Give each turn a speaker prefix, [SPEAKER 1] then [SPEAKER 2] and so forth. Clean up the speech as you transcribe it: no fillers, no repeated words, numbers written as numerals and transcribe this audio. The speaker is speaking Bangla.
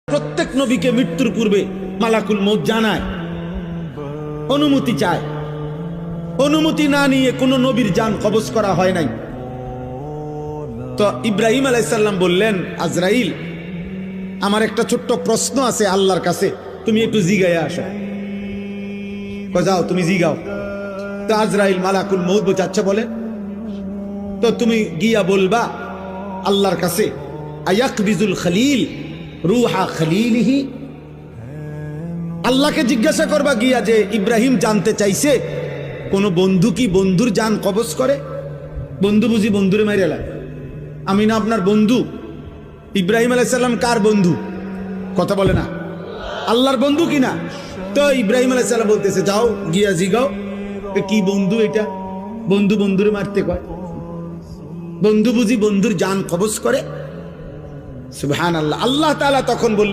[SPEAKER 1] প্রত্যেক নবীকে মৃত্যুর পূর্বে মালাকুল মউত জানায়, অনুমতি চায়। অনুমতি না নিয়ে কোনো নবীর জান কবজ করা হয় নাই। তো ইব্রাহিম আলাইহিস সালাম বললেন, আজরাইল, আমার একটা ছোট্ট প্রশ্ন আছে আল্লাহর কাছে, তুমি একটু জিগাইয়া আসো। যাও তুমি জিগাও। তো আজরাইল মালাকুল মউত বোঝাচ্ছে বলে, তো তুমি গিয়া বলবা আল্লাহর কাছে, আয়াকবিজুল খলিল রুহা খলিলিহি। আল্লাহকে জিজ্ঞাসা করবা গিয়া যে ইব্রাহিম জানতে চাইছে কোন বন্ধু কি বন্ধুর জান কবজ করে? বন্ধু বুঝি বন্ধুরে মাইরে লাগে? আমি না আপনার বন্ধু? ইব্রাহিম আলাইহিস সালাম কার বন্ধু? কথা বলে না, আল্লাহর বন্ধু কিনা? তো ইব্রাহিম আলাইহিস সালাম বলতেছে, যাও গিয়া জিগাও কি বন্ধু এটা? বন্ধু বন্ধুরে মারতে কয়? বন্ধু বুঝি বন্ধুর জান কবজ করে? সুবহানাল্লাহ। আল্লাহ তাআলা তখন বললেন,